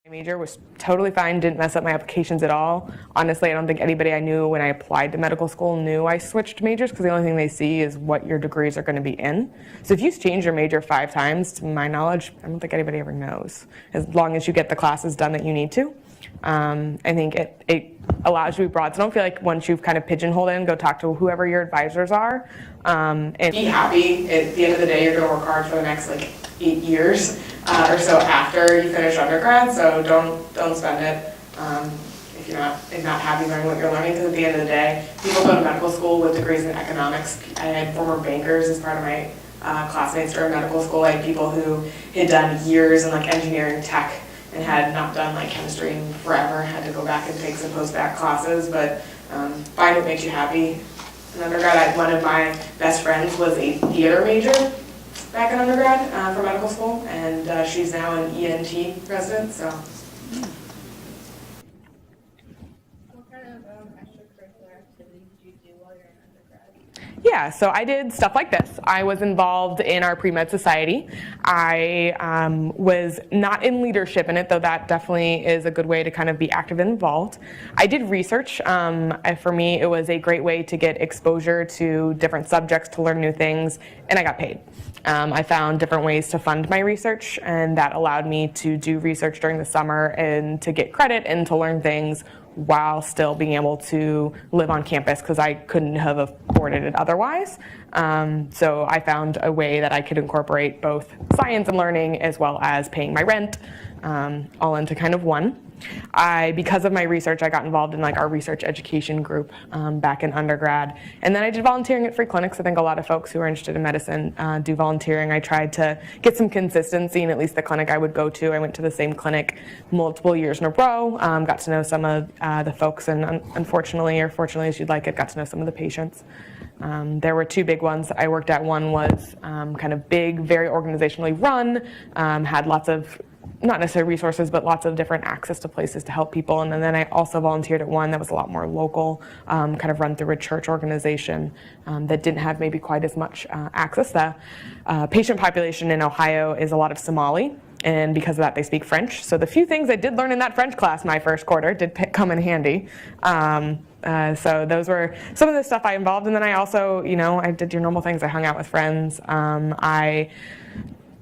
My major was totally fine, didn't mess up my applications at all. Honestly, I don't think anybody I knew when I applied to medical school knew I switched majors, because the only thing they see is what your degrees are going to be in. So if you change your major 5 times, to my knowledge, I don't think anybody ever knows, as long as you get the classes done that you need to. I think it allows you to be broad. So don't feel like once you've kind of pigeonholed in, go talk to whoever your advisors are. And be happy. At the end of the day, you're going to work hard for the next 8 years or so after you finish undergrad. So don't spend it if you're not happy learning what you're learning. Because at the end of the day, people go to medical school with degrees in economics. I had former bankers as part of my classmates during medical school. I had people who had done years in engineering tech and had not done chemistry in forever, had to go back and take some post-bac classes, but find what makes you happy. In undergrad, one of my best friends was a theater major back in undergrad for medical school, and she's now an ENT resident, so. What kind of extracurricular activities did you do while you're in undergrad? Yeah, so I did stuff like this. I was involved in our pre-med society. I was not in leadership in it, though that definitely is a good way to kind of be active and involved. I did research. For me, it was a great way to get exposure to different subjects, to learn new things, and I got paid. I found different ways to fund my research, and that allowed me to do research during the summer and to get credit and to learn things while still being able to live on campus, because I couldn't have afforded it otherwise. So I found a way that I could incorporate both science and learning as well as paying my rent all into kind of one. Because of my research, I got involved in our research education group back in undergrad. And then I did volunteering at free clinics. I think a lot of folks who are interested in medicine do volunteering. I tried to get some consistency in at least the clinic I would go to. I went to the same clinic multiple years in a row, got to know some of the folks, and unfortunately, or fortunately as you'd like it, got to know some of the patients. There were 2 big ones I worked at. One was kind of big, very organizationally run, had lots of not necessarily resources, but lots of different access to places to help people. And then I also volunteered at one that was a lot more local, kind of run through a church organization that didn't have maybe quite as much access. The patient population in Ohio is a lot of Somali, and because of that they speak French. So the few things I did learn in that French class my first quarter did come in handy. So those were some of the stuff I involved. And then I also, I did your normal things. I hung out with friends. I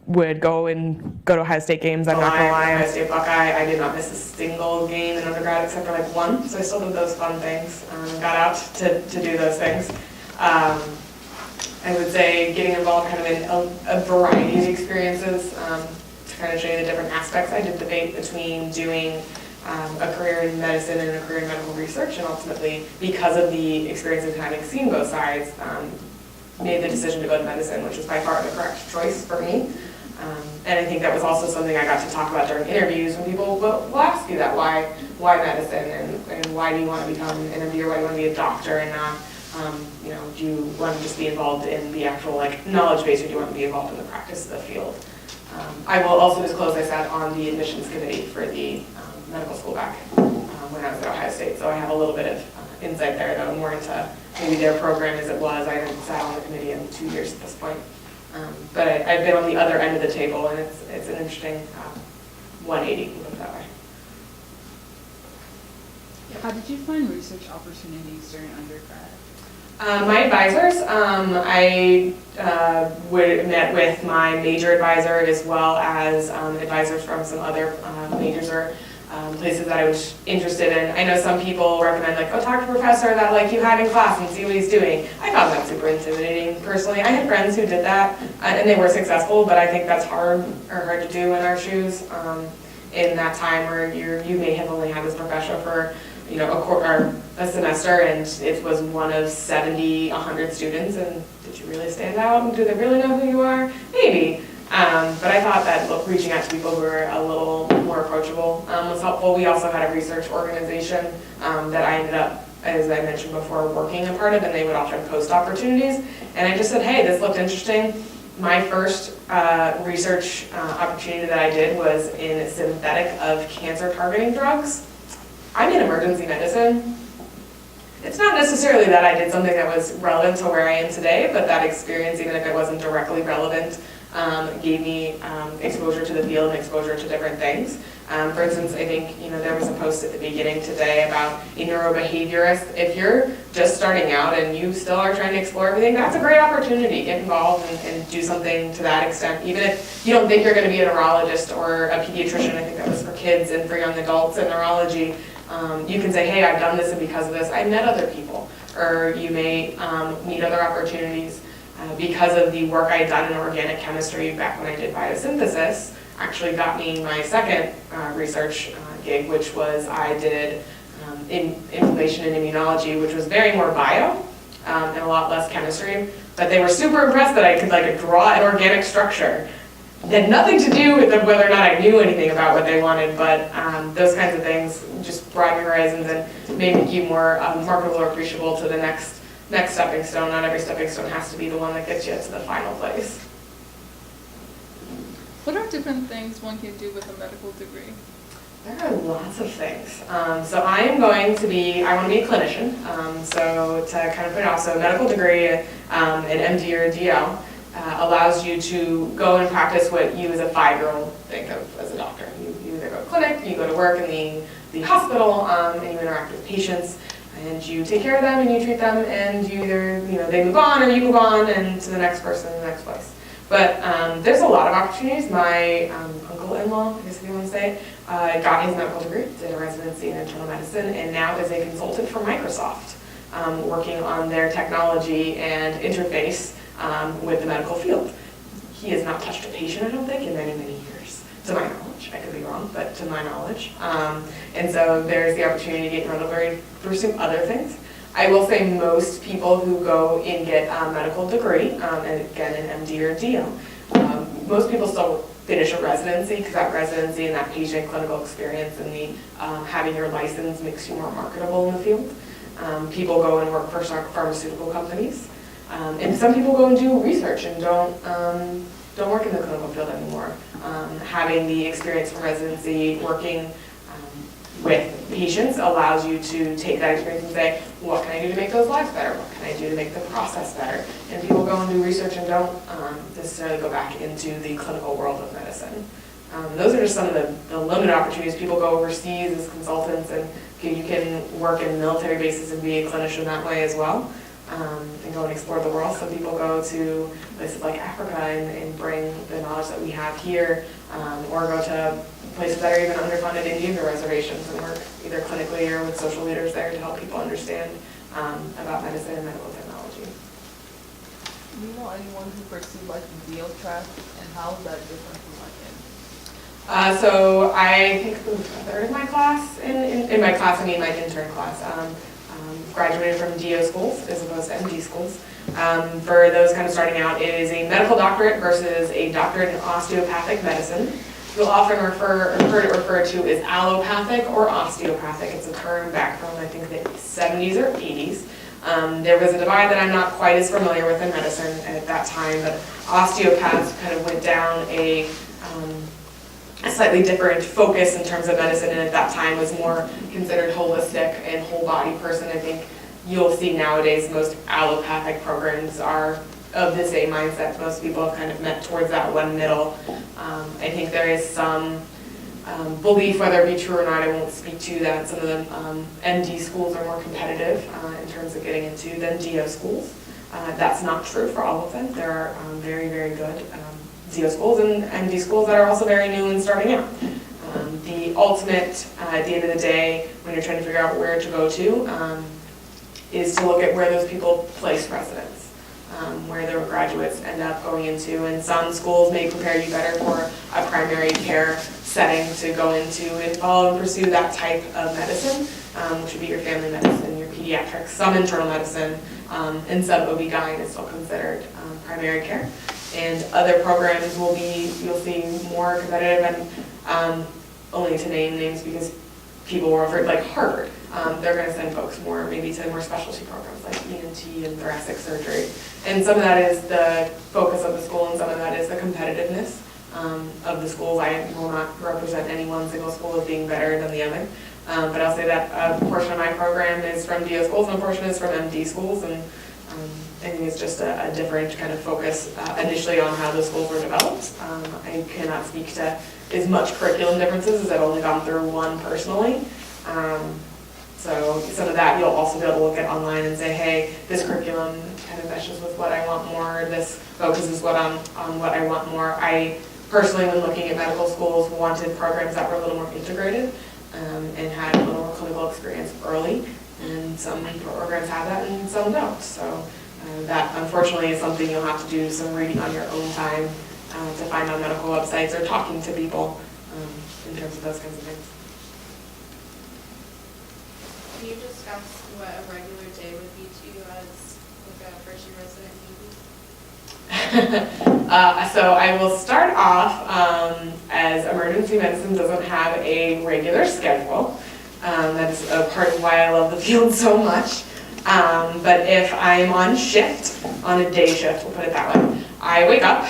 would go to Ohio State games. I'm not gonna lie, Ohio State Buckeye. I did not miss a single game in undergrad except for one, so I still did those fun things. Got out to do those things. I would say getting involved kind of in a variety of experiences to kind of show you the different aspects. I did debate between doing a career in medicine and a career in medical research, and ultimately, because of the experiences and having seen both sides, made the decision to go to medicine, which was by far the correct choice for me. And I think that was also something I got to talk about during interviews, when people will ask you that, why medicine, and why do you want to become an MD, or why do you want to be a doctor, and not, do you want to just be involved in the actual knowledge base, or do you want to be involved in the practice of the field? I will also disclose I sat on the admissions committee for the medical school back when I was at Ohio State, so I have a little bit of insight there, though more into maybe their program as it was. I haven't sat on the committee in 2 years at this point. But I've been on the other end of the table, and it's an interesting 180, put it that way. How did you find research opportunities during undergrad? My advisors, I met with my major advisor as well as advisors from some other majors or places that I was interested in. I know some people recommend go talk to a professor that you had in class and see what he's doing. I found that super intimidating personally. I had friends who did that and they were successful, but I think that's hard to do in our shoes in that time where you may have only had this professor for a quarter, a semester, and it was one of 70, 100 students, and did you really stand out? And do they really know who you are? Maybe. But I thought that reaching out to people who were a little more approachable was helpful. We also had a research organization that I ended up, as I mentioned before, working a part of, and they would often post opportunities. And I just said, hey, this looked interesting. My first research opportunity that I did was in synthetic of cancer targeting drugs. I'm in emergency medicine. It's not necessarily that I did something that was relevant to where I am today, but that experience, even if it wasn't directly relevant, gave me exposure to the field and exposure to different things. For instance, I think, there was a post at the beginning today about a neurobehaviorist. If you're just starting out and you still are trying to explore everything, that's a great opportunity. Get involved and do something to that extent. Even if you don't think you're going to be a neurologist or a pediatrician, I think that was for kids and for young adults in neurology, you can say, hey, I've done this, and because of this, I met other people. Or you may meet other opportunities. Because of the work I had done in organic chemistry back when I did biosynthesis, actually got me my second research gig, which was I did inflammation and immunology, which was very more bio and a lot less chemistry. But they were super impressed that I could draw an organic structure. It had nothing to do with whether or not I knew anything about what they wanted, but those kinds of things just broaden your horizons and make you more marketable or appreciable to the next stepping stone. Not every stepping stone has to be the one that gets you to the final place. What are different things one can do with a medical degree? There are lots of things. So I want to be a clinician. So to kind of put it off, so a medical degree, an MD or a DL, allows you to go and practice what you as a 5-year-old think of as a doctor. You either go to clinic, you go to work in the hospital, and you interact with patients, and you take care of them and you treat them, and you either, they move on or you move on and to the next person in the next place. But there's a lot of opportunities. My uncle-in-law, I guess if you want to say it, got his medical degree, did a residency in internal medicine, and now is a consultant for Microsoft, working on their technology and interface with the medical field. He has not touched a patient, I don't think, in many, many years, to my knowledge. I could be wrong, but to my knowledge. And so there's the opportunity to get your medical degree, pursue other things. I will say most people who go and get a medical degree, and again an MD or DL, most people still finish a residency, because that residency and that patient clinical experience and the having your license makes you more marketable in the field. People go and work for pharmaceutical companies, and some people go and do research and don't work in the clinical field anymore. Having the experience from residency, working with patients allows you to take that experience and say, what can I do to make those lives better? What can I do to make the process better? And people go and do research and don't necessarily go back into the clinical world of medicine. Those are just some of the limited opportunities. People go overseas as consultants, and you can work in military bases and be a clinician that way as well, and go and explore the world. Some people go to places like Africa and bring the knowledge that we have here, or go to places that are even underfunded Indian reservations and work either clinically or with social leaders there to help people understand about medicine and medical technology. Do you know anyone who pursued the DO track, and how is that different from So I think a third of my class, in my class I mean my intern class, graduated from DO schools as opposed to MD schools. For those kind of starting out, it is a medical doctorate versus a doctorate in osteopathic medicine. You'll often heard it referred to as allopathic or osteopathic. It's a term back from I think the 70s or 80s. There was a divide that I'm not quite as familiar with in medicine at that time, but osteopaths kind of went down a slightly different focus in terms of medicine, and at that time was more considered holistic and whole body person. I think you'll see nowadays most allopathic programs are of the same mindset. Most people have kind of met towards that one middle. I think there is some belief, whether it be true or not, I won't speak to that. Some of the MD schools are more competitive in terms of getting into than DO schools. That's not true for all of them. There are very, very good DO schools and MD schools that are also very new and starting out. The ultimate, at the end of the day, when you're trying to figure out where to go to, is to look at where those people place residence. Where their graduates end up going into, and some schools may prepare you better for a primary care setting to go into and follow and pursue that type of medicine, which would be your family medicine, your pediatrics, some internal medicine, and some OB-GYN is still considered primary care. And other programs will be, you'll see more competitive, and only to name names because people were referred, like Harvard. They're going to send folks maybe to more specialty programs like ENT and thoracic surgery. And some of that is the focus of the school, and some of that is the competitiveness of the schools. I will not represent any one single school as being better than the other. But I'll say that a portion of my program is from DO schools and a portion is from MD schools. And I think it's just a different kind of focus initially on how the schools were developed. I cannot speak to as much curriculum differences as I've only gone through one personally. So some of that you'll also be able to look at online and say, hey, this curriculum kind of meshes with what I want more, this focuses on what I want more. I personally, when looking at medical schools, wanted programs that were a little more integrated and had a little more clinical experience early. And some programs have that and some don't. So that unfortunately is something you'll have to do some reading on your own time to find on medical websites or talking to people in terms of those kinds of things. Can you discuss what a regular day would be to you as like a first-year resident maybe? So I will start off as emergency medicine doesn't have a regular schedule. That's a part of why I love the field so much. But if I'm on shift, on a day shift, we'll put it that way, I wake up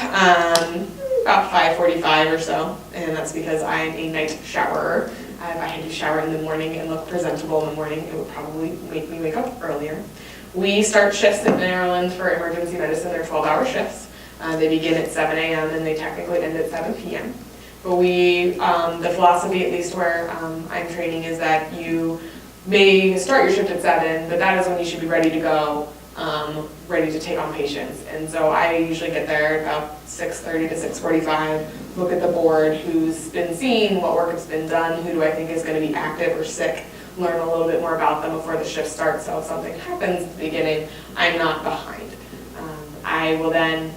about 5:45 or so, and that's because I'm a night showerer. If I had to shower in the morning and look presentable in the morning, it would probably make me wake up earlier. We start shifts in Maryland for emergency medicine. They're 12-hour shifts. They begin at 7 a.m. and they technically end at 7 p.m. But the philosophy, at least where I'm training, is that you may start your shift at 7, but that is when you should be ready to go, ready to take on patients. And so I usually get there about 6:30 to 6:45, look at the board, who's been seen, what work has been done, who do I think is going to be active or sick, learn a little bit more about them before the shift starts, so if something happens at the beginning, I'm not behind. I will then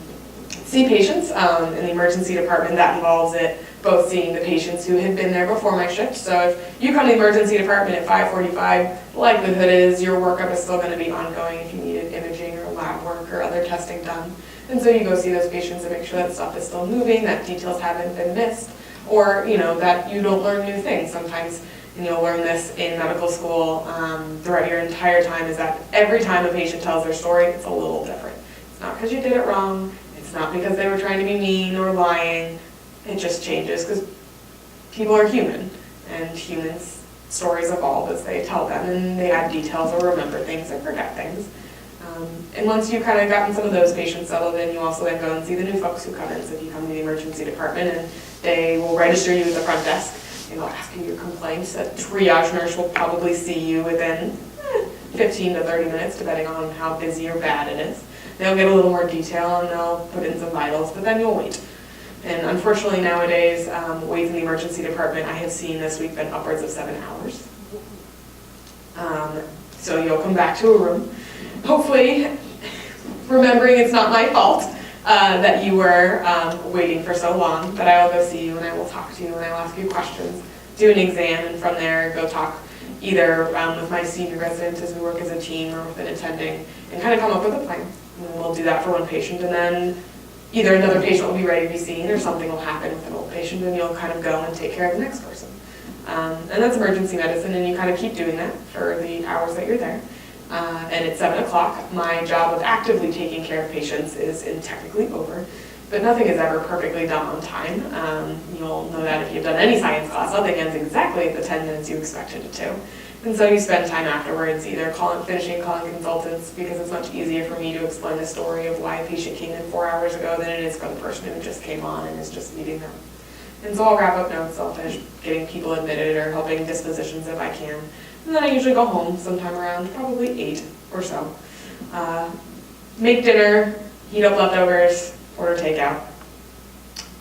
see patients in the emergency department. That involves it both seeing the patients who had been there before my shift. So if you come to the emergency department at 5:45, the likelihood is your workup is still going to be ongoing if you needed imaging or lab work or other testing done. And so you go see those patients and make sure that stuff is still moving, that details haven't been missed, or that you don't learn new things. Sometimes, and you'll learn this in medical school throughout your entire time, is that every time a patient tells their story, it's a little different. It's not because you did it wrong. It's not because they were trying to be mean or lying. It just changes because people are human, and humans' stories evolve as they tell them, and they add details or remember things or forget things. And once you've kind of gotten some of those patients settled in, you also then go and see the new folks who come in. So if you come to the emergency department, and they will register you at the front desk, and they'll ask you your complaints. A triage nurse will probably see you within 15 to 30 minutes, depending on how busy or bad it is. They'll get a little more detail and they'll put in some vitals, but then you'll wait. And unfortunately nowadays, waits in the emergency department I have seen this week been upwards of 7 hours. So you'll come back to a room, hopefully remembering it's not my fault that you were waiting for so long, but I will go see you and I will talk to you and I will ask you questions, do an exam, and from there go talk either with my senior residents as we work as a team or with an attending and kind of come up with a plan. And we'll do that for one patient, and then either another patient will be ready to be seen or something will happen with an old patient and you'll kind of go and take care of the next person. And that's emergency medicine, and you kind of keep doing that for the hours that you're there. And at 7 o'clock, my job of actively taking care of patients is technically over, but nothing is ever perfectly done on time. You'll know that if you've done any science class, nothing ends exactly at the 10 minutes you expected it to. And so you spend time afterwards either finishing calling consultants, because it's much easier for me to explain the story of why a patient came in 4 hours ago than it is for the person who just came on and is just meeting them. And so I'll wrap up notes, I'll finish getting people admitted or helping dispositions if I can. And then I usually go home sometime around probably 8 or so. Make dinner, heat up leftovers, order takeout.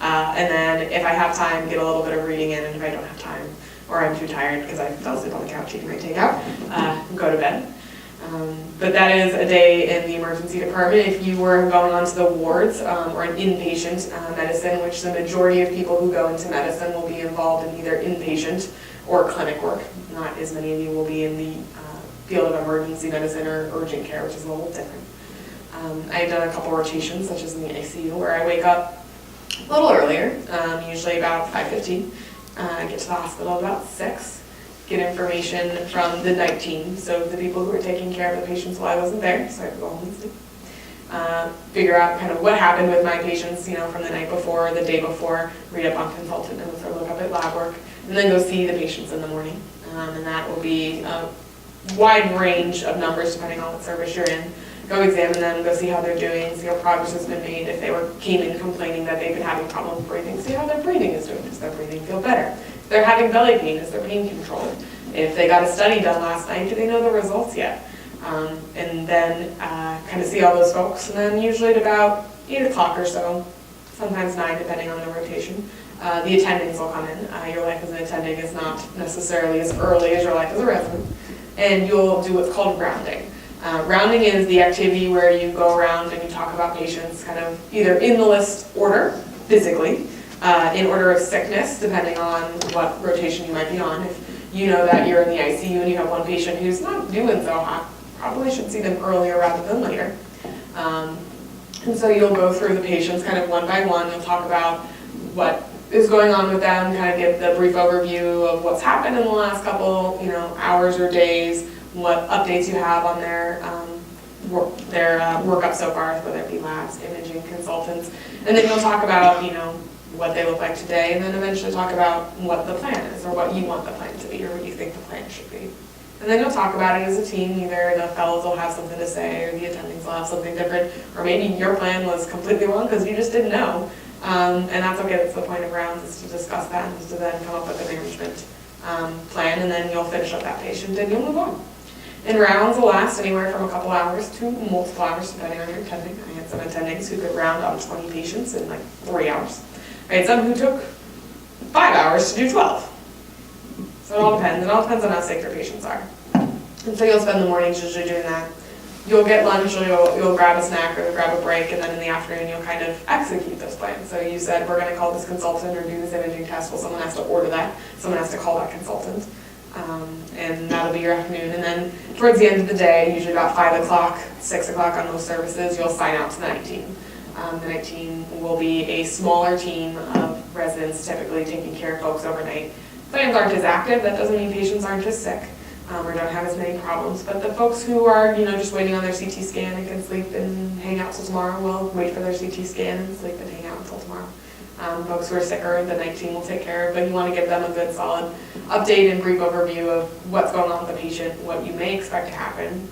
And then if I have time, get a little bit of reading in, and if I don't have time, or I'm too tired because I fell asleep on the couch eating my takeout, go to bed. But that is a day in the emergency department. If you were going onto the wards or an inpatient medicine, which the majority of people who go into medicine will be involved in either inpatient or clinic work. Not as many of you will be in the field of emergency medicine or urgent care, which is a little different. I've done a couple rotations, such as in the ICU, where I wake up a little earlier, usually about 5:15. I get to the hospital about 6. Get information from the night team, so the people who were taking care of the patients while I wasn't there, so I could go home and sleep. Figure out kind of what happened with my patients, from the night before, the day before, read up on consultant notes or look up at lab work, and then go see the patients in the morning. And that will be a wide range of numbers depending on what service you're in. go examine them, go see how they're doing, see how progress has been made. If they came in complaining that they've been having problems breathing, see how their breathing is doing. Does their breathing feel better? If they're having belly pain, is their pain controlled? If they got a study done last night, do they know the results yet? And then kind of see all those folks, and then usually at about 8 o'clock or so, sometimes 9 depending on the rotation, the attendings will come in. Your life as an attending is not necessarily as early as your life as a resident, and you'll do what's called rounding. Rounding is the activity where you go around and you talk about patients kind of either in the list order, physically, in order of sickness, depending on what rotation you might be on. If you know that you're in the ICU and you have one patient who's not doing so hot, probably should see them earlier rather than later. And so you'll go through the patients kind of one by one. You'll talk about what is going on with them, kind of give the brief overview of what's happened in the last couple, hours or days, what updates you have on their workup so far, whether it be labs, imaging, consultants. And then you'll talk about, what they look like today, and then eventually talk about what the plan is, or what you want the plan to be, or what you think the plan should be. And then you'll talk about it as a team. Either the fellows will have something to say, or the attendings will have something different, or maybe your plan was completely wrong because you just didn't know. And that's okay, that's the point of rounds, is to discuss that, and to then come up with a management plan, and then you'll finish up that patient and you'll move on. And rounds will last anywhere from a couple hours to multiple hours, depending on your attending. I had some attendings who could round on 20 patients in like 3 hours. I had some who took 5 hours to do 12. So it all depends. It all depends on how sick your patients are. And so you'll spend the mornings usually doing that. You'll get lunch, or you'll grab a snack or grab a break, and then in the afternoon you'll kind of execute those plans. So you said, we're going to call this consultant or do this imaging test. Well, someone has to order that. Someone has to call that consultant. And that'll be your afternoon. And then towards the end of the day, usually about 5 o'clock, 6 o'clock on those services, you'll sign out to the night team. The night team will be a smaller team of residents typically taking care of folks overnight. Plans aren't as active. That doesn't mean patients aren't as sick or don't have as many problems. But the folks who are, just waiting on their CT scan and can sleep and hang out till tomorrow will wait for their CT scan and sleep and hang out until tomorrow. Folks who are sicker, the night team will take care of, but you want to give them a good solid update and brief overview of what's going on with the patient, what you may expect to happen,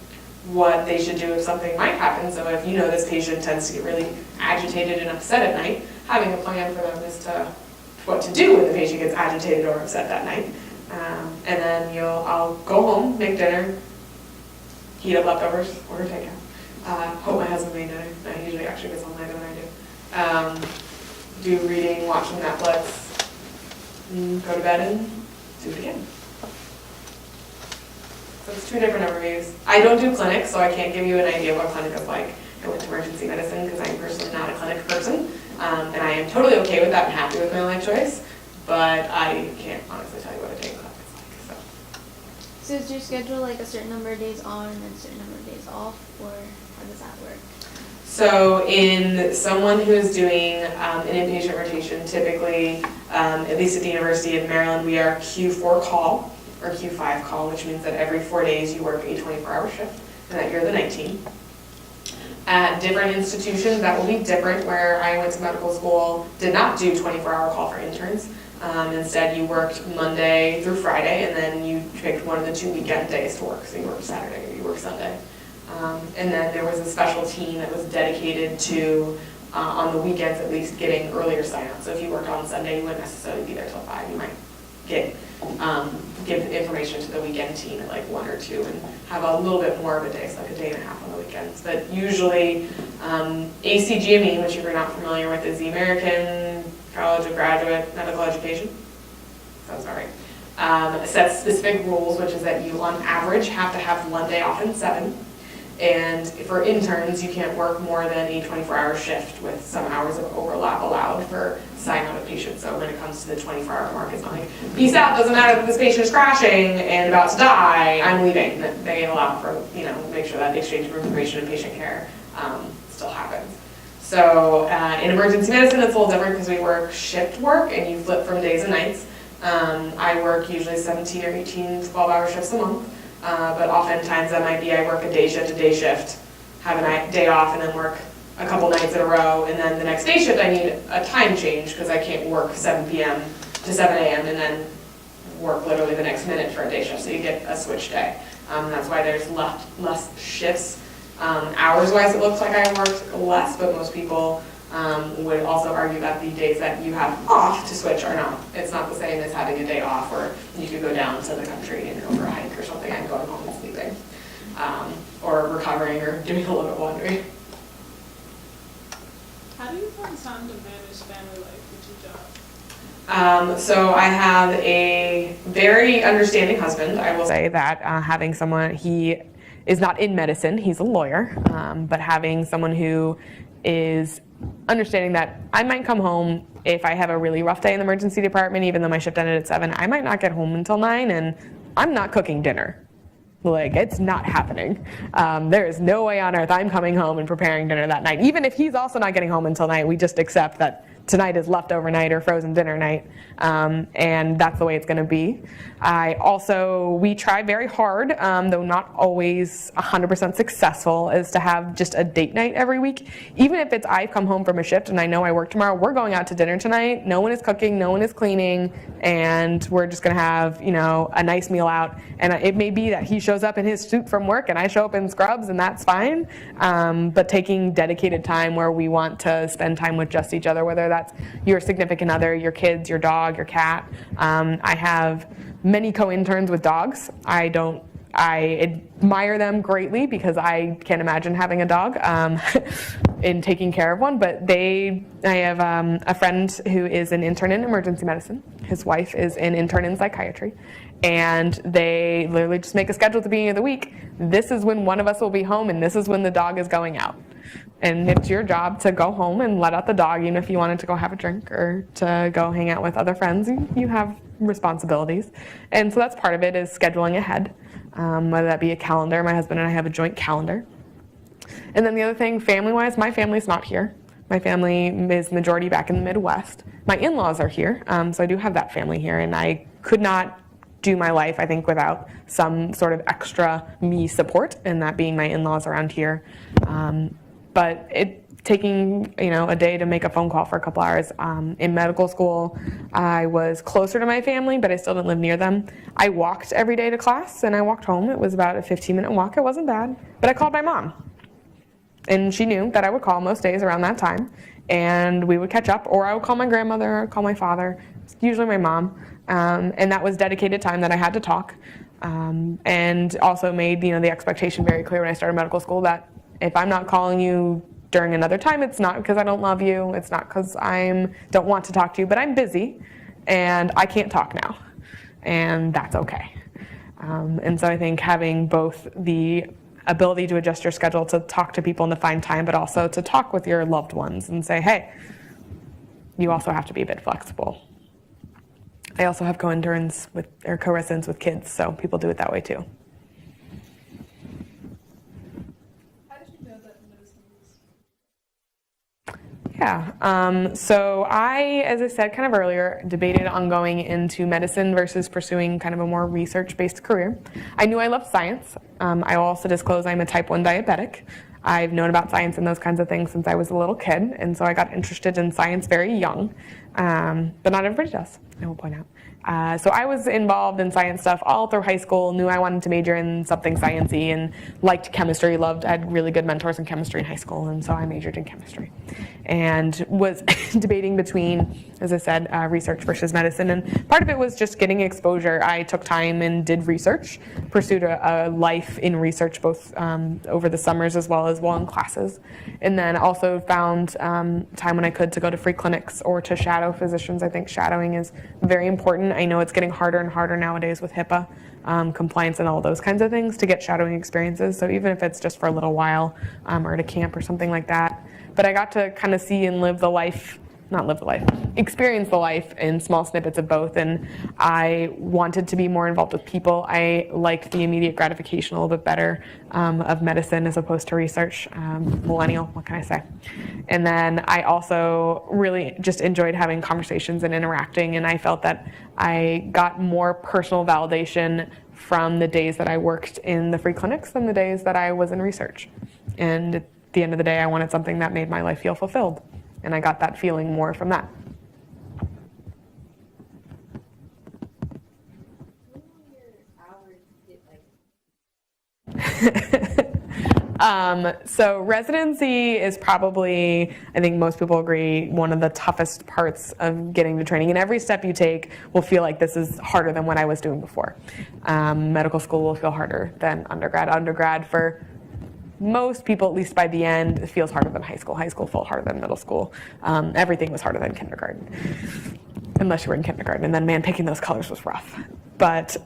what they should do if something might happen. So if this patient tends to get really agitated and upset at night, having a plan for them as to what to do when the patient gets agitated or upset that night. And then I'll go home, make dinner, heat up leftovers, order takeout. Hope my husband made dinner. He usually actually gets home later than I do. Do reading, watching Netflix, go to bed and do it again. So it's 2 different overviews. I don't do clinics, so I can't give you an idea of what clinic is like. I went to emergency medicine because I'm personally not a clinic person, and I am totally okay with that and happy with my life choice, but I can't honestly tell you what a day clinic is like. So is your schedule like a certain number of days on and a certain number of days off, or how does that work? So in someone who is doing an inpatient rotation, typically, at least at the University of Maryland, we are Q4 call or Q5 call, which means that every 4 days you work a 24-hour shift and that you're the night team. At different institutions, that will be different. Where I went to medical school, did not do 24-hour call for interns. Instead, you worked Monday through Friday, and then you picked one of the 2 weekend days to work. So you work Saturday or you work Sunday. And then there was a special team that was dedicated to, on the weekends at least, getting earlier sign-up. So if you worked on Sunday, you wouldn't necessarily be there till 5. You might give information to the weekend team at like 1 or 2 and have a little bit more of a day, so like a day and a half on the weekends. But usually ACGME, which if you're not familiar with, is the American College of Graduate Medical Education. Sounds all right. Sets specific rules, which is that you on average have to have 1 day off in 7. And for interns, you can't work more than a 24-hour shift with some hours of overlap allowed for sign-out of patients. So when it comes to the 24-hour mark, it's not like, peace out, doesn't matter that this patient is crashing and about to die, I'm leaving. They allow for, make sure that the exchange of information and patient care still happens. So in emergency medicine, it's a little different because we work shift work and you flip from days and nights. I work usually 17 or 18 12-hour shifts a month. But oftentimes that might be I work a day shift, have a day off, and then work a couple nights in a row, and then the next day shift I need a time change because I can't work 7 p.m. to 7 a.m. and then work literally the next minute for a day shift, so you get a switch day. That's why there's less shifts Hours-wise, it looks like I worked less, but most people would also argue that the days that you have off to switch are not. It's not the same as having a day off, or you could go down to the country and go for a hike or something and going home and sleeping, or recovering or doing a little bit of laundry. How do you find time to manage family life with your job? So I have a very understanding husband. I will say that having someone, he is not in medicine, he's a lawyer, but having someone who is understanding that I might come home if I have a really rough day in the emergency department, even though my shift ended at 7, I might not get home until 9, and I'm not cooking dinner. Like, it's not happening. There is no way on earth I'm coming home and preparing dinner that night. Even if he's also not getting home until night, we just accept that tonight is leftover night or frozen dinner night, and that's the way it's going to be. We try very hard, though not always 100% successful, is to have just a date night every week. Even if it's I come home from a shift and I know I work tomorrow, we're going out to dinner tonight. No one is cooking, no one is cleaning, and we're just going to have, a nice meal out. And it may be that he shows up in his suit from work and I show up in scrubs, and that's fine. But taking dedicated time where we want to spend time with just each other, whether that's your significant other, your kids, your dog, your cat. I have many co-interns with dogs. I admire them greatly because I can't imagine having a dog in taking care of one. But I have a friend who is an intern in emergency medicine. His wife is an intern in psychiatry. And they literally just make a schedule at the beginning of the week. This is when one of us will be home, and this is when the dog is going out. And it's your job to go home and let out the dog, even if you wanted to go have a drink or to go hang out with other friends. You have responsibilities. And so that's part of it, is scheduling ahead, whether that be a calendar. My husband and I have a joint calendar. And then the other thing, family-wise, my family's not here. My family is majority back in the Midwest. My in-laws are here, so I do have that family here, and I could not do my life, I think, without some sort of extra me support, and that being my in-laws around here. But taking a day to make a phone call for a couple hours. In medical school, I was closer to my family, but I still didn't live near them. I walked every day to class, and I walked home. It was about a 15-minute walk. It wasn't bad, but I called my mom, and she knew that I would call most days around that time, and we would catch up, or I would call my grandmother or call my father, usually my mom, and that was dedicated time that I had to talk, and also made the expectation very clear when I started medical school that if I'm not calling you during another time, it's not because I don't love you, it's not because I don't want to talk to you, but I'm busy and I can't talk now, and that's okay. And so I think having both the ability to adjust your schedule to talk to people and to find time, but also to talk with your loved ones and say, hey, you also have to be a bit flexible. I also have co-interns or co-residents with kids, so people do it that way too. Yeah, so as I said kind of earlier, debated on going into medicine versus pursuing kind of a more research-based career. I knew I loved science. I will also disclose I'm a type 1 diabetic. I've known about science and those kinds of things since I was a little kid, and so I got interested in science very young, but not everybody does, I will point out. So I was involved in science stuff all through high school, knew I wanted to major in something sciencey, and liked chemistry, had really good mentors in chemistry in high school, and so I majored in chemistry. And was debating between, as I said, research versus medicine, and part of it was just getting exposure. I took time and did research, pursued a life in research both over the summers as well as while in classes, and then also found time when I could to go to free clinics or to shadow physicians. I think shadowing is very important. I know it's getting harder and harder nowadays with HIPAA compliance and all those kinds of things to get shadowing experiences. So even if it's just for a little while or at a camp or something like that. But I got to kind of see and experience the life in small snippets of both, and I wanted to be more involved with people. I liked the immediate gratification a little bit better of medicine as opposed to research. Millennial, what can I say? And then I also really just enjoyed having conversations and interacting, and I felt that I got more personal validation from the days that I worked in the free clinics than the days that I was in research. And at the end of the day, I wanted something that made my life feel fulfilled. And I got that feeling more from that. So residency is probably, I think most people agree, one of the toughest parts of getting to training. And every step you take will feel like this is harder than what I was doing before. Medical school will feel harder than undergrad. Undergrad, for most people, at least by the end, it feels harder than high school. High school felt harder than middle school. Everything was harder than kindergarten, unless you were in kindergarten. And then, man, picking those colors was rough. But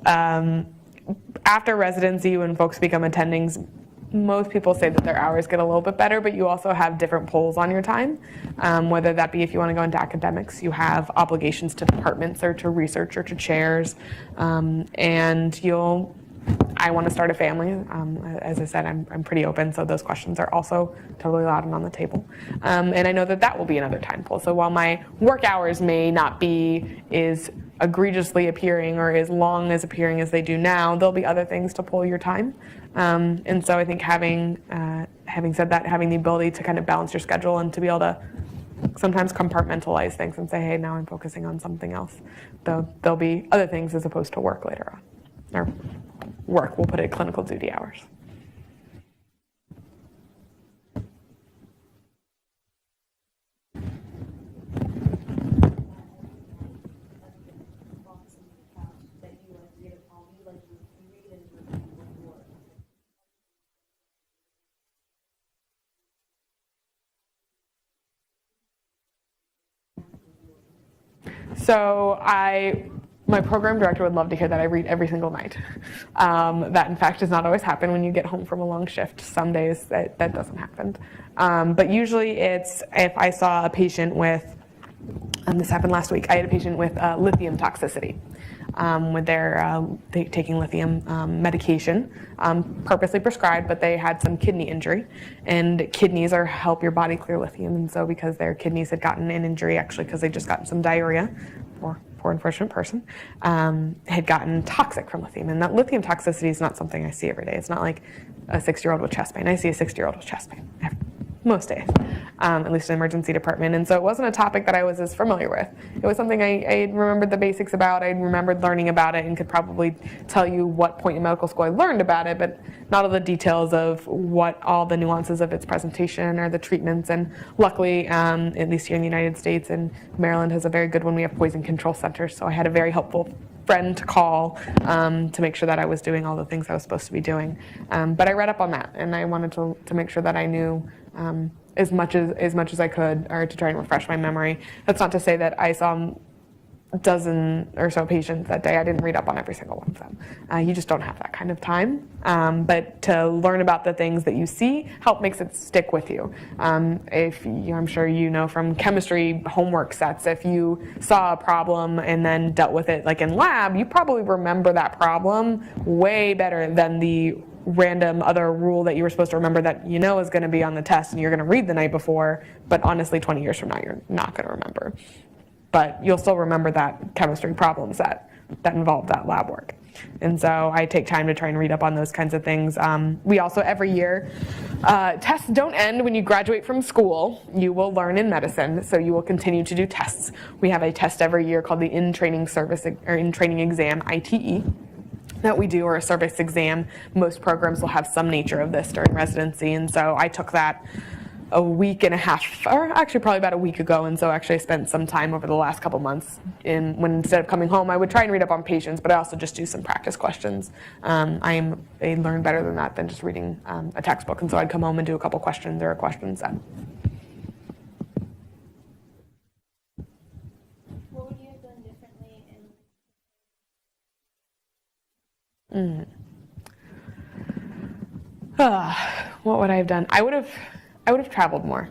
after residency, when folks become attendings, most people say that their hours get a little bit better, but you also have different pulls on your time, whether that be if you want to go into academics, you have obligations to departments or to research or to chairs, and I want to start a family. As I said, I'm pretty open, so those questions are also totally allowed and on the table. And I know that that will be another time pull. So while my work hours may not be as egregiously appearing or as long as appearing as they do now, there'll be other things to pull your time. And so I think having said that, having the ability to kind of balance your schedule and to be able to sometimes compartmentalize things and say, hey, now I'm focusing on something else. There'll be other things as opposed to work later on. Or work, we'll put it clinical duty hours. So my program director would love to hear that I read every single night. That, in fact, does not always happen when you get home from a long shift. Some days that doesn't happen. But usually it's if I saw a patient with, this happened last week, I had a patient with lithium toxicity. With their taking lithium medication, purposely prescribed, but they had some kidney injury, and kidneys help your body clear lithium, and so because their kidneys had gotten an injury, actually because they just gotten some diarrhea, poor unfortunate person, had gotten toxic from lithium, and that lithium toxicity is not something I see every day. It's not like a 60-year-old with chest pain. I see a 60-year-old with chest pain most days, at least in the emergency department. And so it wasn't a topic that I was as familiar with. It was something I remembered the basics about. I remembered learning about it and could probably tell you what point in medical school I learned about it, but not all the details of what all the nuances of its presentation or the treatments. And luckily, at least here in the United States, and Maryland has a very good one, we have poison control centers. So I had a very helpful friend to call to make sure that I was doing all the things I was supposed to be doing. But I read up on that, and I wanted to make sure that I knew as much as I could, or to try and refresh my memory. That's not to say that I saw a dozen or so patients that day. I didn't read up on every single one of them. You just don't have that kind of time. But to learn about the things that you see makes it stick with you. I'm sure you know from chemistry homework sets, if you saw a problem and then dealt with it like in lab, you probably remember that problem way better than the random other rule that you were supposed to remember that you know is going to be on the test and you're going to read the night before, but honestly 20 years from now you're not going to remember. But you'll still remember that chemistry problems that involved that lab work. And so I take time to try and read up on those kinds of things. We also, every year, tests don't end when you graduate from school. You will learn in medicine, so you will continue to do tests. We have a test every year called the in-training exam, ITE, that we do, or a service exam. Most programs will have some nature of this during residency, and so I took that a week and a half, or actually probably about a week ago, and so actually I spent some time over the last couple months when instead of coming home, I would try and read up on patients, but I also just do some practice questions. I learn better than that than just reading a textbook, and so I'd come home and do a couple questions or a question set. What would you have done differently in What would I have done? I would have traveled more.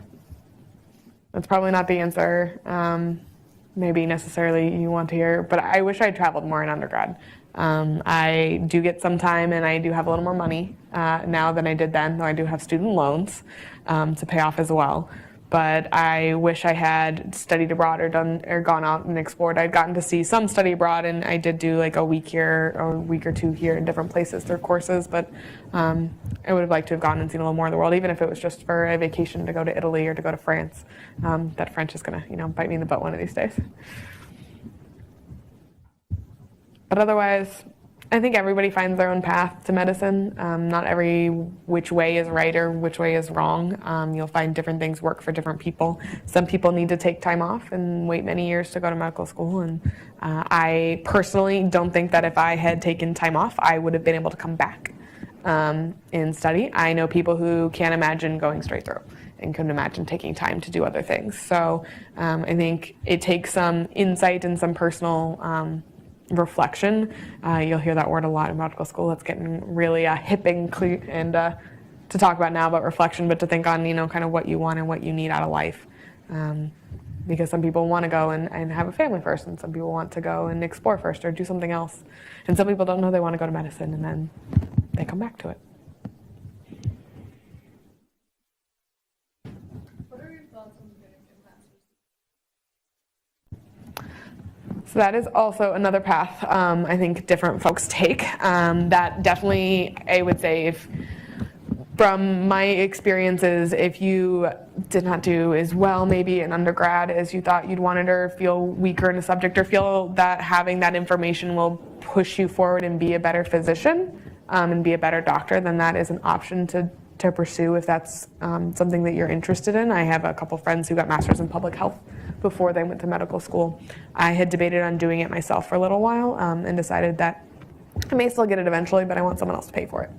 That's probably not the answer maybe necessarily you want to hear, but I wish I had traveled more in undergrad. I do get some time, and I do have a little more money now than I did then, though I do have student loans to pay off as well. But I wish I had studied abroad or gone out and explored. I'd gotten to see some study abroad, and I did do like a week here or a week or two here in different places through courses, but I would have liked to have gone and seen a little more of the world, even if it was just for a vacation to go to Italy or to go to France. That French is gonna, bite me in the butt one of these days. But otherwise, I think everybody finds their own path to medicine. Not every which way is right or which way is wrong. You'll find different things work for different people. Some people need to take time off and wait many years to go to medical school. And I personally don't think that if I had taken time off, I would have been able to come back and study. I know people who can't imagine going straight through and couldn't imagine taking time to do other things. So I think it takes some insight and some personal reflection. You'll hear that word a lot in medical school. It's getting really hip and to talk about now about reflection, but to think on, kind of what you want and what you need out of life. Because some people want to go and have a family first, and some people want to go and explore first or do something else. And some people don't know they want to go to medicine, and then they come back to it. What are your thoughts on getting a master's? So that is also another path I think different folks take. That definitely, I would say, from my experiences, if you did not do as well maybe in undergrad as you thought you'd wanted, or feel weaker in a subject, or feel that having that information will push you forward and be a better physician and be a better doctor, then that is an option to pursue if that's something that you're interested in. I have a couple friends who got masters in public health before they went to medical school. I had debated on doing it myself for a little while and decided that I may still get it eventually, but I want someone else to pay for it.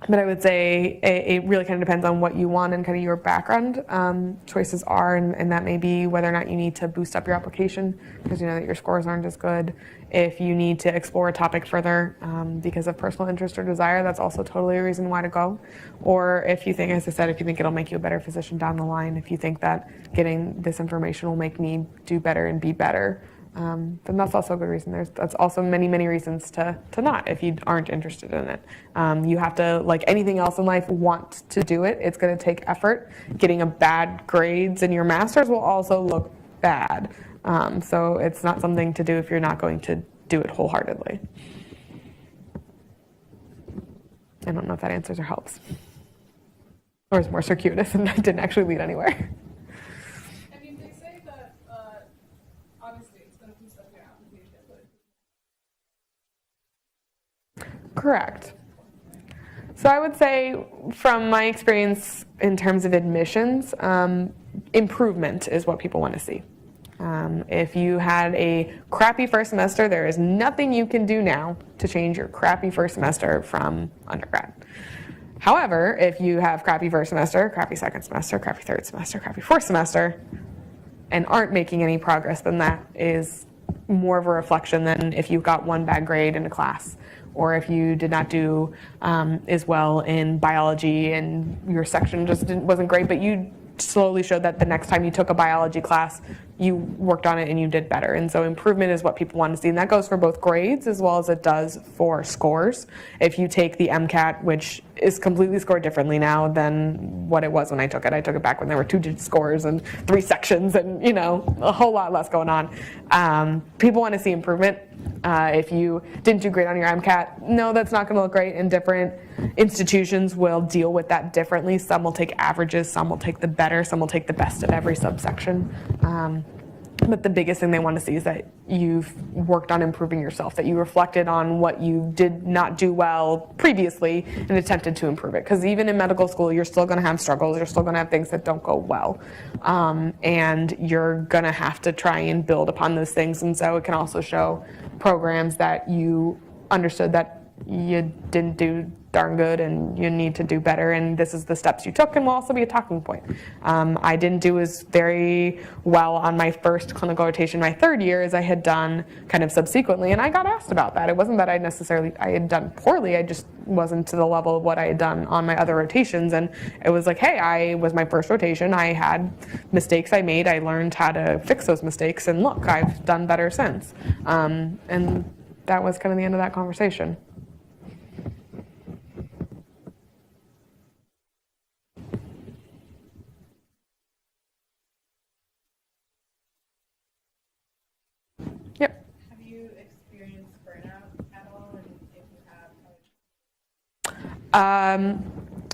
But I would say it really kind of depends on what you want and kind of your background choices are, and that may be whether or not you need to boost up your application because you know that your scores aren't as good. If you need to explore a topic further because of personal interest or desire, that's also totally a reason why to go. Or if you think, as I said, if you think it'll make you a better physician down the line, if you think that getting this information will make me do better and be better, then that's also a good reason. That's also many, many reasons to not if you aren't interested in it. You have to, like anything else in life, want to do it. It's going to take effort. Getting a bad grades in your master's will also look bad. So it's not something to do if you're not going to do it wholeheartedly. I don't know if that answers or helps. Or is more circuitous and didn't actually lead anywhere. I mean, they say that obviously it's going to boost up your application, but Correct. So I would say, from my experience in terms of admissions, improvement is what people want to see. If you had a crappy first semester, there is nothing you can do now to change your crappy first semester from undergrad. However, if you have crappy first semester, crappy second semester, crappy third semester, crappy fourth semester, and aren't making any progress, then that is more of a reflection than if you got one bad grade in a class, or if you did not do as well in biology and your section just wasn't great, but you slowly showed that the next time you took a biology class, you worked on it and you did better. And so improvement is what people want to see. And that goes for both grades as well as it does for scores. If you take the Mcat, which is completely scored differently now than what it was when I took it back when there were 2-digit scores and 3 sections and, a whole lot less going on. People want to see improvement. If you didn't do great on your Mcat, no, that's not going to look great, and different institutions will deal with that differently. Some will take averages, some will take the better, some will take the best of every subsection. But the biggest thing they want to see is that you've worked on improving yourself, that you reflected on what you did not do well previously and attempted to improve it. Because even in medical school, you're still going to have struggles, you're still going to have things that don't go well. And you're going to have to try and build upon those things. And so it can also show programs that you understood that you didn't do darn good and you need to do better, and this is the steps you took, and will also be a talking point. I didn't do as very well on my first clinical rotation my third year as I had done kind of subsequently, and I got asked about that. It wasn't that I had done poorly, I just wasn't to the level of what I had done on my other rotations, and it was like, hey, I was my first rotation, I had mistakes I made, I learned how to fix those mistakes, and look, I've done better since. And that was kind of the end of that conversation. Yep. have you experienced burnout at all? And if you have,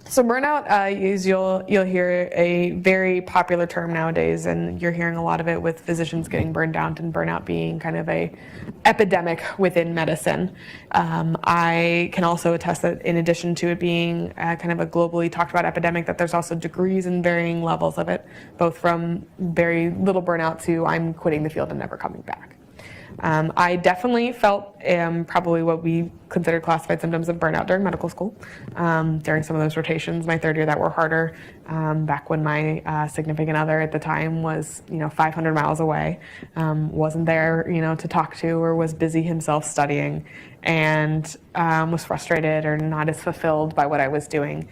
So burnout is you'll hear a very popular term nowadays, and you're hearing a lot of it with physicians getting burned out and burnout being kind of a epidemic within medicine. I can also attest that in addition to it being kind of a globally talked about epidemic, that there's also degrees and varying levels of it, both from very little burnout to I'm quitting the field and never coming back. I definitely felt probably what we considered classified symptoms of burnout during medical school, during some of those rotations my third year that were harder, back when my significant other at the time was 500 miles away, wasn't there to talk to, or was busy himself studying, and was frustrated or not as fulfilled by what I was doing.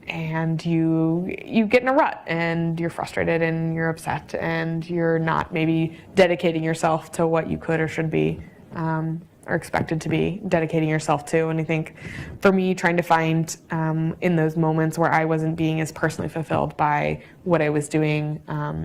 And you get in a rut, and you're frustrated and you're upset, and you're not maybe dedicating yourself to what you could or should be, or expected to be dedicating yourself to. And I think for me, trying to find in those moments where I wasn't being as personally fulfilled by what I was doing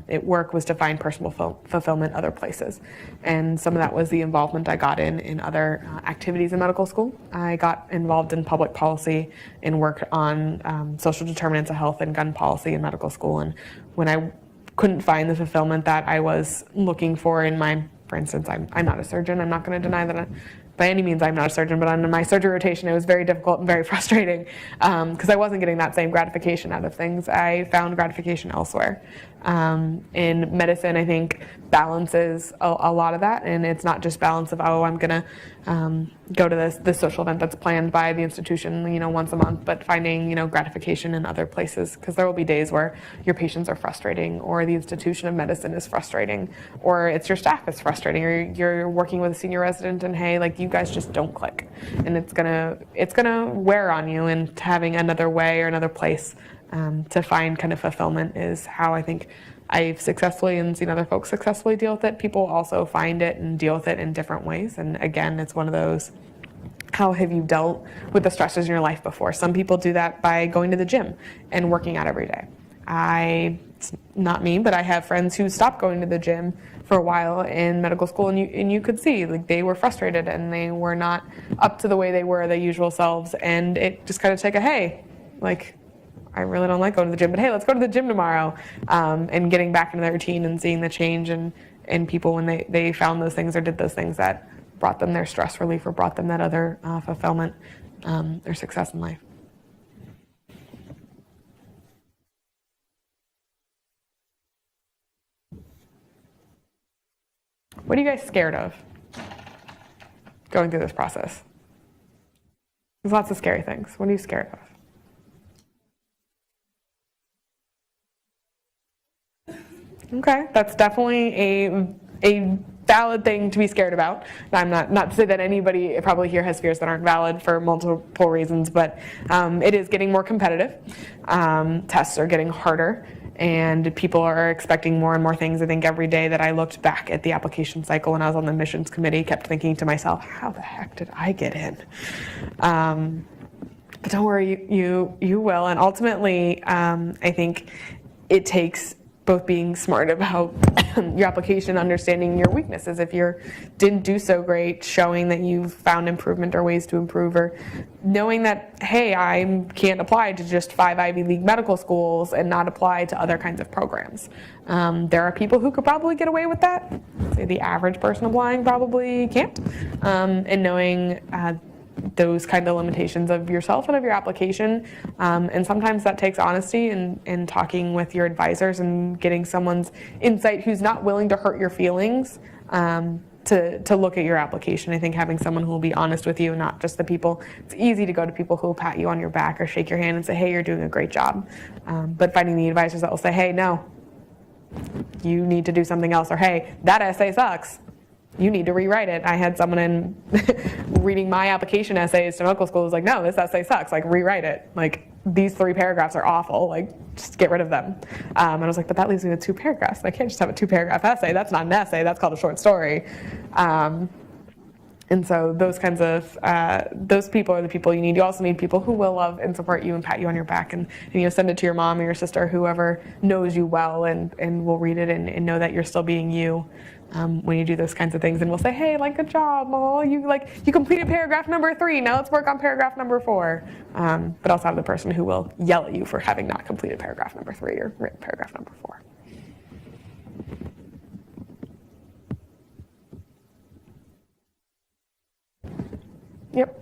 at work, was to find personal fulfillment other places. And some of that was the involvement I got in other activities in medical school. I got involved in public policy and worked on social determinants of health and gun policy in medical school. And when I couldn't find the fulfillment that I was looking for in my, for instance, I'm not a surgeon. I'm not going to deny that by any means I'm not a surgeon, but on my surgery rotation it was very difficult and very frustrating because I wasn't getting that same gratification out of things. I found gratification elsewhere. In medicine, I think balance is a lot of that, and it's not just balance of, oh, I'm going to go to this social event that's planned by the institution, once a month, but finding, gratification in other places, because there will be days where your patients are frustrating, or the institution of medicine is frustrating, or it's your staff is frustrating, or you're working with a senior resident and hey, like you guys just don't click, and it's gonna wear on you, and having another way or another place to find kind of fulfillment is how I think I've successfully and seen other folks successfully deal with it. People also find it and deal with it in different ways. And again, it's one of those, how have you dealt with the stresses in your life before? Some people do that by going to the gym and working out every day. It's not me, but I have friends who stopped going to the gym for a while in medical school, and you could see like they were frustrated and they were not up to the way they were their usual selves. And it just kind of take a, hey, like, I really don't like going to the gym, but hey, let's go to the gym tomorrow, and getting back into their routine and seeing the change in people when they found those things or did those things that brought them their stress relief or brought them that other fulfillment, their success in life. What are you guys scared of going through this process? There's lots of scary things. What are you scared of? Okay, that's definitely a valid thing to be scared about. I'm not to say that anybody probably here has fears that aren't valid for multiple reasons, but it is getting more competitive. Tests are getting harder, and people are expecting more and more things. I think every day that I looked back at the application cycle when I was on the admissions committee, kept thinking to myself, how the heck did I get in? But don't worry, you will. And ultimately, I think it takes both being smart about your application, understanding your weaknesses. If you didn't do so great, showing that you've found improvement or ways to improve, or knowing that, hey, I can't apply to just 5 Ivy League medical schools and not apply to other kinds of programs. There are people who could probably get away with that. Say the average person applying probably can't. And knowing those kind of limitations of yourself and of your application. And sometimes that takes honesty and talking with your advisors and getting someone's insight who's not willing to hurt your feelings to look at your application. I think having someone who will be honest with you, not just the people. It's easy to go to people who will pat you on your back or shake your hand and say, hey, you're doing a great job. But finding the advisors that will say, hey, no, you need to do something else, or hey, that essay sucks. You need to rewrite it. I had someone in reading my application essays to medical school was like, no, this essay sucks, like rewrite it. Like these 3 paragraphs are awful, like just get rid of them. And I was like, but that leaves me with 2 paragraphs. I can't just have a 2-paragraph essay. That's not an essay, that's called a short story. And so those kinds of, those people are the people you need. You also need people who will love and support you and pat you on your back and send it to your mom or your sister, whoever knows you well and will read it and know that you're still being you. when you do those kinds of things, and we'll say, hey, like, good job, oh, you completed paragraph number 3, now let's work on paragraph number 4. But also have the person who will yell at you for having not completed paragraph number 3 or written paragraph number 4. Yep.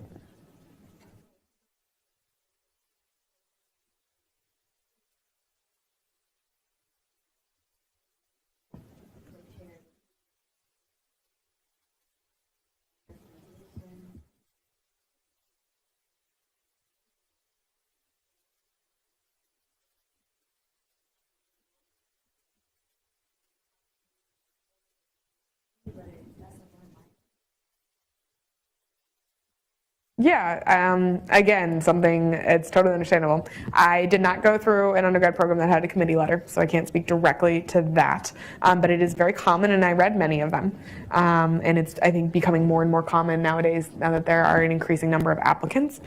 Yeah, again, it's totally understandable. I did not go through an undergrad program that had a committee letter, so I can't speak directly to that. But it is very common, and I read many of them. And it's, I think, becoming more and more common nowadays, now that there are an increasing number of applicants.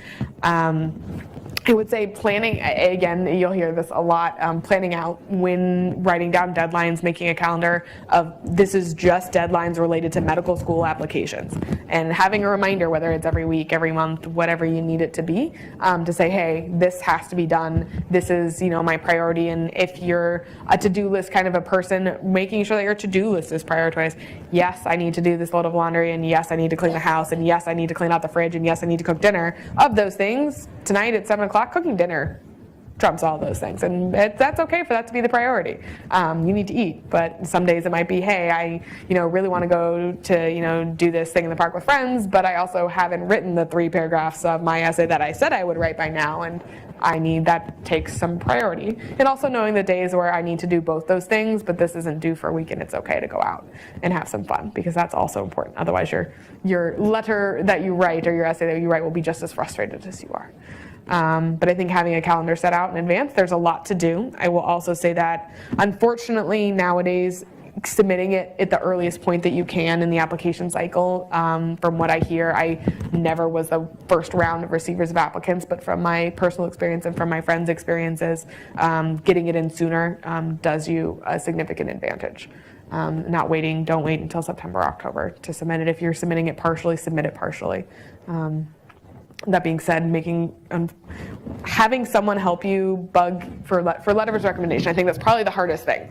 I would say planning, again, you'll hear this a lot, planning out when writing down deadlines, making a calendar of this is just deadlines related to medical school applications. And having a reminder, whether it's every week, every month, whatever you need it to be, to say, hey, this has to be done. This is, my priority. And if you're a to-do list kind of a person, making sure that your to-do list is prioritized. Yes, I need to do this load of laundry, and yes, I need to clean the house, and yes, I need to clean out the fridge, and yes, I need to cook dinner. Of those things, tonight at 7 o'clock, cooking dinner trumps all those things, and that's okay for that to be the priority. You need to eat, but some days it might be, hey, I really want to go to do this thing in the park with friends, but I also haven't written the 3 paragraphs of my essay that I said I would write by now, and that takes some priority. And also knowing the days where I need to do both those things, but this isn't due for a week, and it's okay to go out and have some fun, because that's also important. Otherwise your letter that you write or your essay that you write will be just as frustrated as you are. But I think having a calendar set out in advance, there's a lot to do. I will also say that, unfortunately, nowadays, submitting it at the earliest point that you can in the application cycle, from what I hear, I never was the first round of receivers of applicants, but from my personal experience and from my friends' experiences, getting it in sooner does you a significant advantage. Don't wait until September, October to submit it. If you're submitting it partially, submit it partially. That being said, having someone help you bug for letter of recommendation, I think that's probably the hardest thing,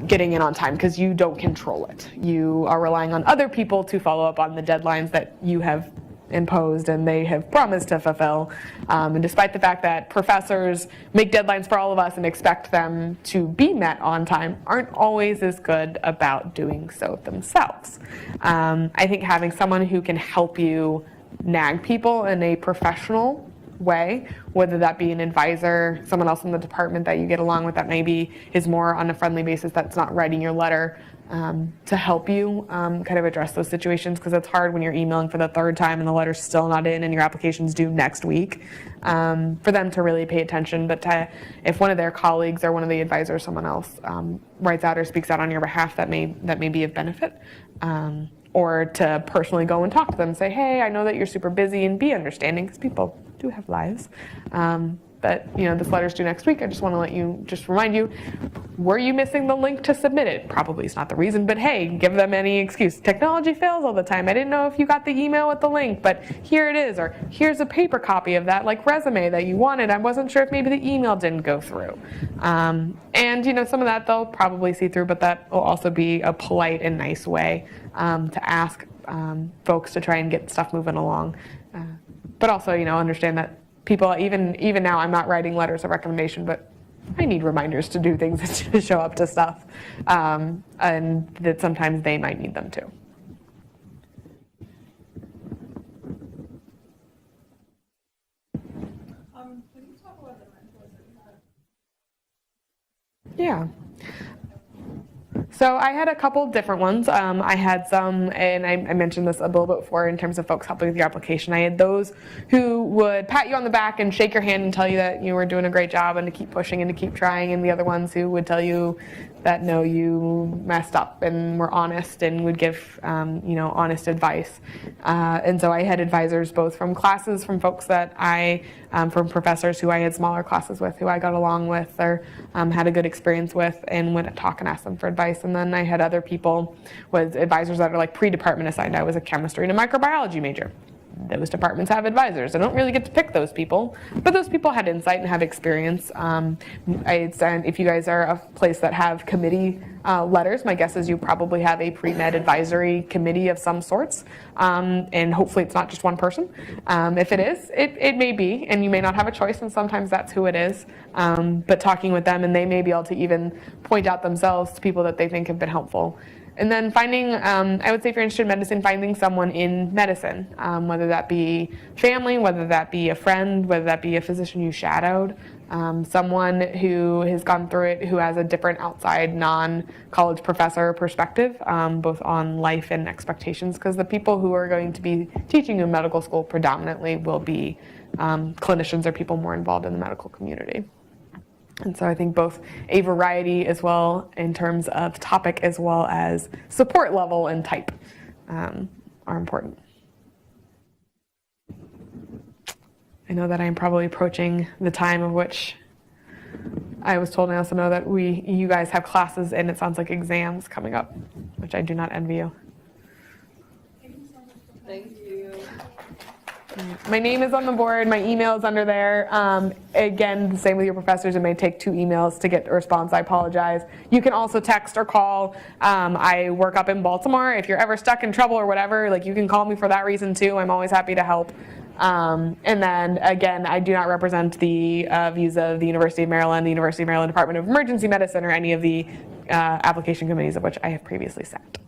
getting in on time, because you don't control it. You are relying on other people to follow up on the deadlines that you have imposed and they have promised to fulfill. And despite the fact that professors make deadlines for all of us and expect them to be met on time, aren't always as good about doing so themselves. I think having someone who can help you nag people in a professional way, whether that be an advisor, someone else in the department that you get along with that maybe is more on a friendly basis, that's not writing your letter, to help you kind of address those situations, because it's hard when you're emailing for the 3rd time and the letter's still not in and your application's due next week, for them to really pay attention. But if one of their colleagues or one of the advisors, someone else, writes out or speaks out on your behalf, that may be of benefit. Or to personally go and talk to them and say, hey, I know that you're super busy, and be understanding, because people do have lives. But this letter's due next week. I just want to remind you, were you missing the link to submit it? Probably is not the reason, but hey, give them any excuse. Technology fails all the time. I didn't know if you got the email with the link, but here it is. Or here's a paper copy of that resume that you wanted. I wasn't sure if maybe the email didn't go through. And some of that they'll probably see through, but that will also be a polite and nice way to ask folks to try and get stuff moving along. But also, understand that people, even now, I'm not writing letters of recommendation, but I need reminders to do things, to show up to stuff, and that sometimes they might need them too. Can you talk about the mentors that you had? Yeah. So I had a couple different ones. I had some, and I mentioned this a little bit before in terms of folks helping with your application. I had those who would pat you on the back and shake your hand and tell you that you were doing a great job and to keep pushing and to keep trying, and the other ones who would tell you that know you messed up and were honest and would give honest advice. And so I had advisors both from classes, from folks that from professors who I had smaller classes with, who I got along with or had a good experience with, and would talk and ask them for advice. And then I had other people with advisors that are like pre-department assigned. I was a chemistry and a microbiology major. Those departments have advisors. I don't really get to pick those people, but those people had insight and have experience. If you guys are a place that have committee letters, my guess is you probably have a pre-med advisory committee of some sorts, and hopefully it's not just one person. If it is, it may be, and you may not have a choice, and sometimes that's who it is. But talking with them, and they may be able to even point out themselves to people that they think have been helpful. And then finding, I would say if you're interested in medicine, finding someone in medicine, whether that be family, whether that be a friend, whether that be a physician you shadowed, someone who has gone through it, who has a different outside non-college professor perspective, both on life and expectations, because the people who are going to be teaching you in medical school predominantly will be clinicians or people more involved in the medical community. And so I think both a variety as well in terms of topic as well as support level and type are important. I know that I am probably approaching the time of which I was told. I also know that you guys have classes and it sounds like exams coming up, which I do not envy you. Thank you. My name is on the board, my email is under there. Again, the same with your professors, it may take 2 emails to get a response, I apologize. You can also text or call. I work up in Baltimore. If you're ever stuck in trouble or whatever, like you can call me for that reason too. I'm always happy to help. And then again, I do not represent the views of the University of Maryland, the University of Maryland Department of Emergency Medicine, or any of the application committees of which I have previously sat.